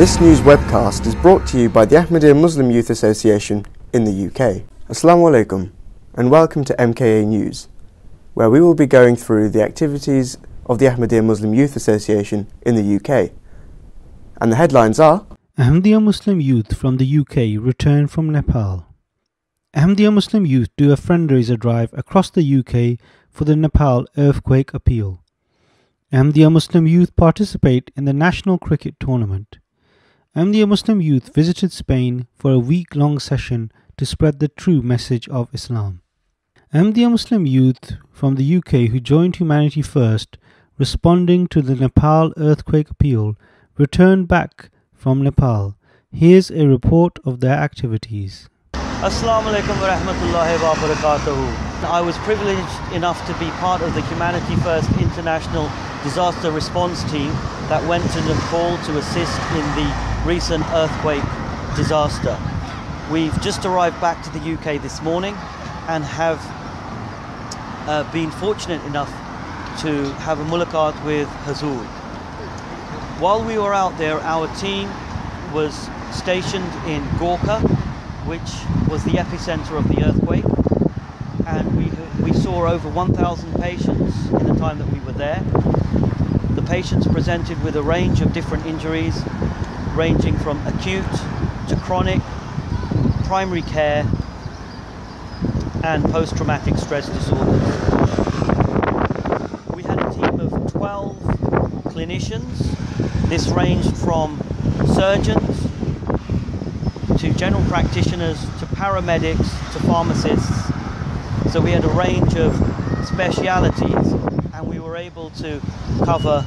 This news webcast is brought to you by the Ahmadiyya Muslim Youth Association in the UK. Assalamu alaikum and welcome to MKA News, where we will be going through the activities of the Ahmadiyya Muslim Youth Association in the UK. And the headlines are: Ahmadiyya Muslim youth from the UK return from Nepal. Ahmadiyya Muslim youth do a fundraiser drive across the UK for the Nepal earthquake appeal. Ahmadiyya Muslim youth participate in the national cricket tournament. Ahmadiyya Muslim youth visited Spain for a week-long session to spread the true message of Islam. Ahmadiyya Muslim youth from the UK who joined Humanity First, responding to the Nepal earthquake appeal, returned back from Nepal. Here's a report of their activities. Assalamu alaikum wa rahmatullahi wa barakatuhu. I was privileged enough to be part of the Humanity First International Disaster Response Team that went to Nepal to assist in the recent earthquake disaster. We've just arrived back to the UK this morning and have been fortunate enough to have a mulaqat with Hazur. While we were out there, our team was stationed in Gorkha, which was the epicenter of the earthquake, and we saw over 1,000 patients in the time that we were there. The patients presented with a range of different injuries, ranging from acute to chronic, primary care, and post-traumatic stress disorders. We had a team of 12 clinicians. This ranged from surgeons to general practitioners to paramedics to pharmacists. So we had a range of specialities and we were able to cover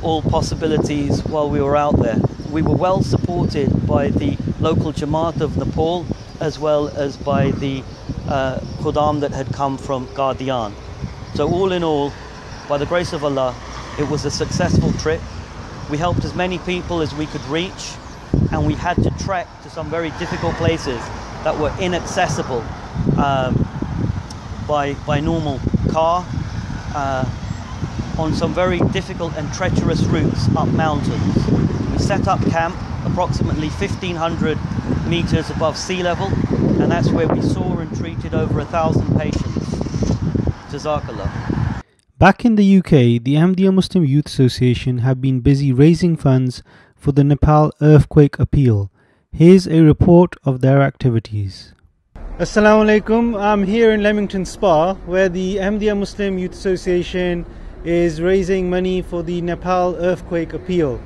all possibilities while we were out there. We were well supported by the local Jamaat of Nepal as well as by the Khuddam that had come from Guardian. So all in all, by the grace of Allah, it was a successful trip. We helped as many people as we could reach, and we had to trek to some very difficult places that were inaccessible by normal car, on some very difficult and treacherous routes up mountains. We set up camp approximately 1,500 meters above sea level, and that's where we saw and treated over 1,000 patients. Jazakallah. Back in the UK, the Ahmadiyya Muslim Youth Association have been busy raising funds for the Nepal earthquake appeal. Here's a report of their activities. Assalamu alaikum. I'm here in Leamington Spa, where the Ahmadiyya Muslim Youth Association is raising money for the Nepal earthquake appeal.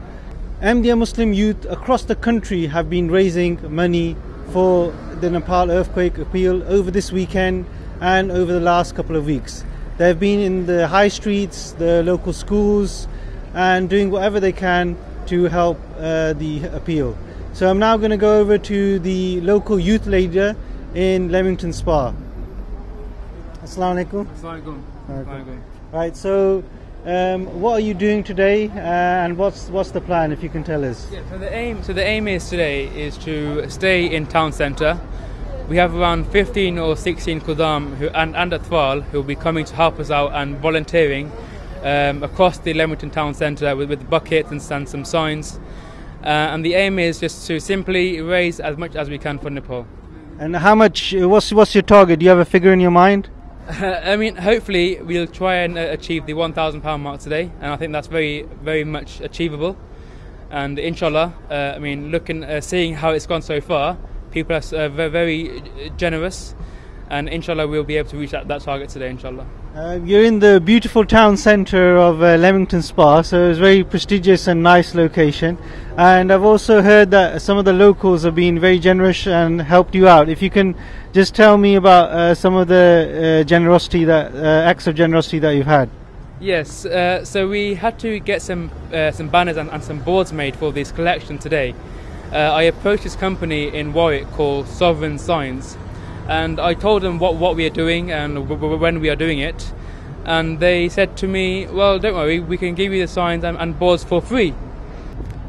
Ahmadiyya Muslim youth across the country have been raising money for the Nepal earthquake appeal over this weekend and over the last couple of weeks. They've been in the high streets, the local schools, and doing whatever they can to help the appeal. So I'm now going to go over to the local youth leader in Leamington Spa. Assalamu alaikum. Assalamu alaikum. Right, so what are you doing today, and what's the plan, if you can tell us? Yeah, so the aim is today is to stay in town centre. We have around 15 or 16 Khuddam and Atfal who will be coming to help us out and volunteering across the Leamington town centre with buckets and some signs. And the aim is just to simply raise as much as we can for Nepal. And how much? What's your target? Do you have a figure in your mind? I mean, hopefully we'll try and achieve the £1,000 mark today, and I think that's very, very much achievable. And inshallah, I mean, seeing how it's gone so far, people are very generous, and inshallah we'll be able to reach that target today, inshallah. You're in the beautiful town centre of Leamington Spa, so it's a very prestigious and nice location. And I've also heard that some of the locals have been very generous and helped you out. If you can just tell me about some of the acts of generosity that you've had. Yes, so we had to get some banners and some boards made for this collection today. I approached this company in Warwick called Sovereign Signs, and I told them what we are doing and when we are doing it, and they said to me, well, don't worry, we can give you the signs and boards for free.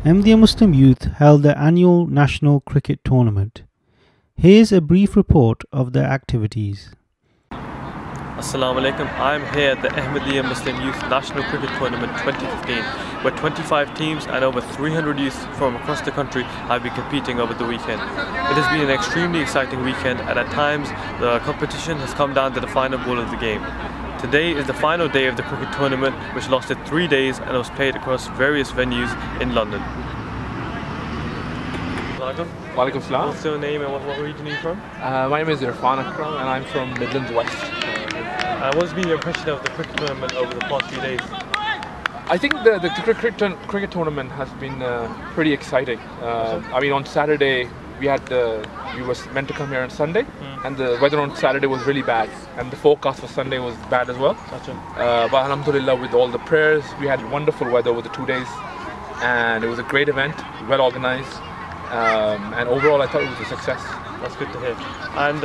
Ahmadiyya Muslim Youth held their annual national cricket tournament. Here's a brief report of their activities. Assalamu alaikum. I'm here at the Ahmadiyya Muslim Youth National Cricket Tournament 2015, where 25 teams and over 300 youth from across the country have been competing over the weekend. It has been an extremely exciting weekend, and at times the competition has come down to the final ball of the game. Today is the final day of the cricket tournament, which lasted 3 days and was played across various venues in London. Walaikum salam. What's your name and what region are you from? My name is Irfan Akram and I'm from Midlands West. What's been your impression of the cricket tournament over the past few days? I think the cricket tournament has been pretty exciting. I mean, on Saturday we were meant to come here on Sunday, and the weather on Saturday was really bad, and the forecast for Sunday was bad as well. But alhamdulillah, with all the prayers, we had wonderful weather over the 2 days, and it was a great event, well organized, and overall I thought it was a success. That's good to hear. And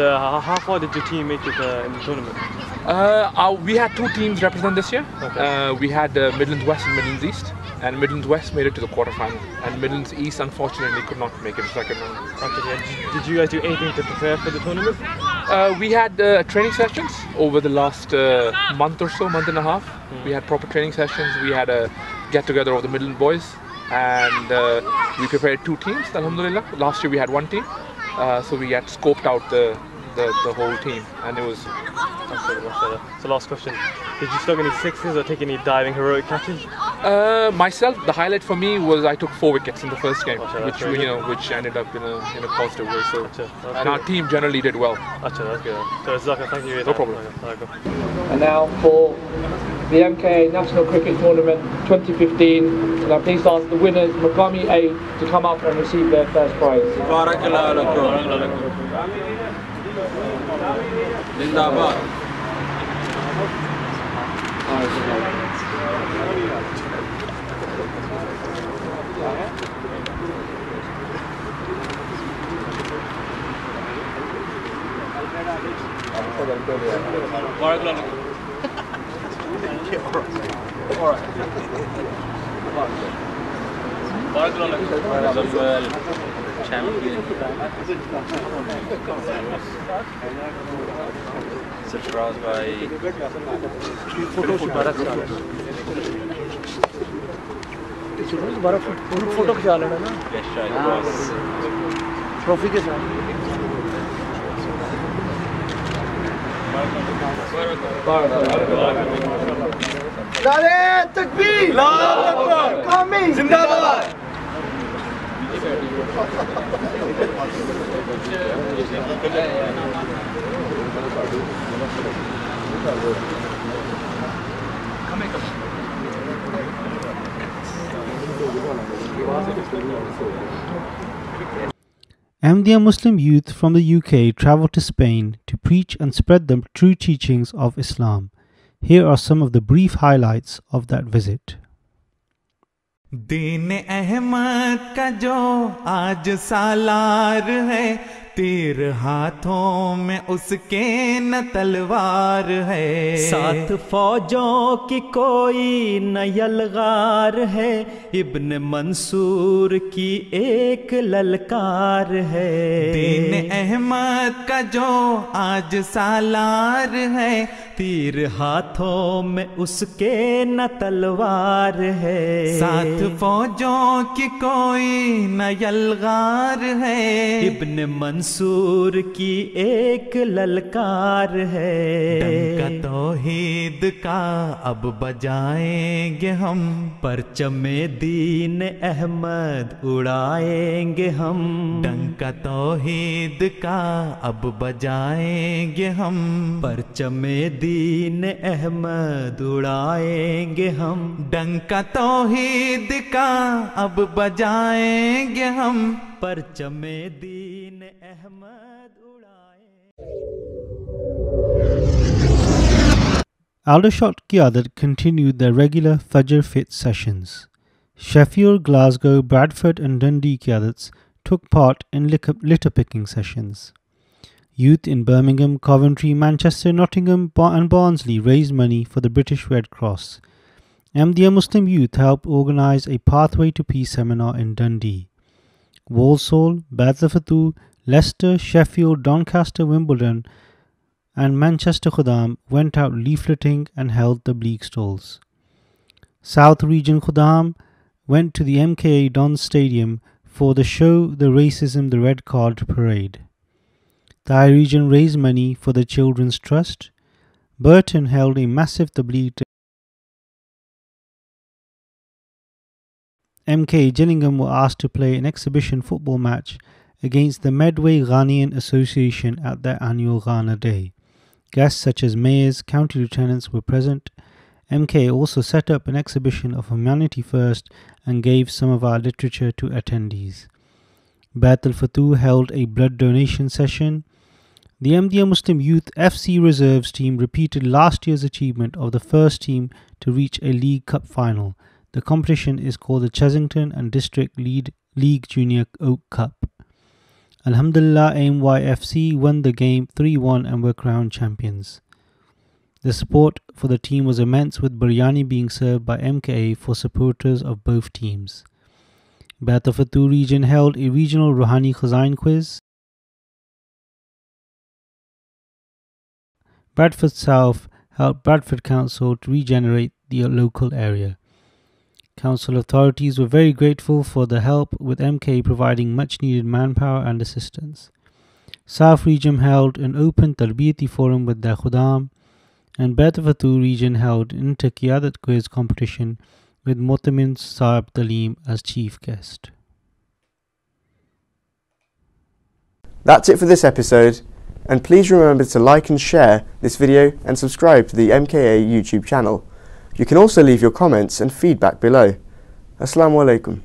how far did your team make it in the tournament? We had 2 teams represent this year. Okay. We had Midlands West and Midlands East, and Midlands West made it to the quarterfinal, and Midlands East unfortunately could not make it to the second round. Okay. Did you guys do anything to prepare for the tournament? We had training sessions over the last month or so, month and a half. We had proper training sessions. We had a get together of the Midland boys, and we prepared 2 teams, alhamdulillah. Last year we had 1 team, so we had scoped out the whole team, and it was. So last question, did you slug any sixes or take any diving heroic catches? Myself, the highlight for me was I took 4 wickets in the first game, Achha, which ended up in a positive way. So, Achha, and our team generally did well. Achha, that's good. So Zaka, thank you. No problem. And now for the MKA National Cricket Tournament 2015, and I'm pleased to ask the winners, MKA A, to come up and receive their first prize. Surprised by photo खिंचा लेना ना trophy के साथ नारे तकबीर अल्लाहू अकबर कौमी जिंदाबाद Ahmadiyya Muslim youth from the UK travelled to Spain to preach and spread the true teachings of Islam. Here are some of the brief highlights of that visit. दीन अहमद का जो आज सालार है, तीर हाथों में उसके न तलवार है, साथ फौजों की कोई न यलगार है, इब्न मंसूर की एक ललकार है। दीन अहमद का जो आज सालार है, तीर हाथों में उसके न तलवार है, साथ फौजों की कोई न यलगार है, इब्न मंसूर की एक ललकार है। डंका तौहीद का अब बजाएंगे हम, परचमे दीन अहमद उड़ाएंगे हम, डंका तौहीद का अब बजाएंगे हम, परचमे दीन अहमद उड़ाएंगे हम, डंका तौहीद का अब बजाएंगे हम, परचमे दीन Ahmad उड़ाएंगे। Aldershot Qiyadат continued their regular Fajr Fit sessions. Sheffield, Glasgow, Bradford and Dundee Qiyadats took part in litter picking sessions. Youth in Birmingham, Coventry, Manchester, Nottingham and Barnsley raised money for the British Red Cross. Ahmadiyya Muslim Youth helped organise a Pathway to Peace seminar in Dundee. Walsall, Badlefatu, Leicester, Sheffield, Doncaster, Wimbledon and Manchester Khudam went out leafleting and held the bleak stalls. South Region Khudam went to the MKA Don Stadium for the Show the Racism the Red Card parade. The I region raised money for the Children's Trust. Burton held a massive tabligh. MKA Gillingham were asked to play an exhibition football match against the Medway Ghanaian Association at their annual Ghana Day. Guests such as mayors, county lieutenants were present. MKA also set up an exhibition of Humanity First and gave some of our literature to attendees. Bait al-Futuh held a blood donation session. The Ahmadiyya Muslim Youth FC Reserves team repeated last year's achievement of the first team to reach a League Cup final. The competition is called the Chesington and District League Junior Oak Cup. Alhamdulillah, AMYFC won the game 3-1 and were crowned champions. The support for the team was immense, with biryani being served by MKA for supporters of both teams. Bait al-Futuh region held a regional Rouhani Khazain quiz. Bradford South helped Bradford Council to regenerate the local area. Council authorities were very grateful for the help, with MKA providing much needed manpower and assistance. South region held an open Tarbiyati forum with their Khudam, and Bait al-Futuh region held an inter-Qiyadat quiz competition with Motamin Saab Talim as chief guest. That's it for this episode, and please remember to like and share this video and subscribe to the MKA YouTube channel. You can also leave your comments and feedback below. Assalamu alaikum.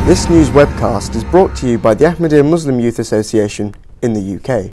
This news webcast is brought to you by the Ahmadiyya Muslim Youth Association in the UK.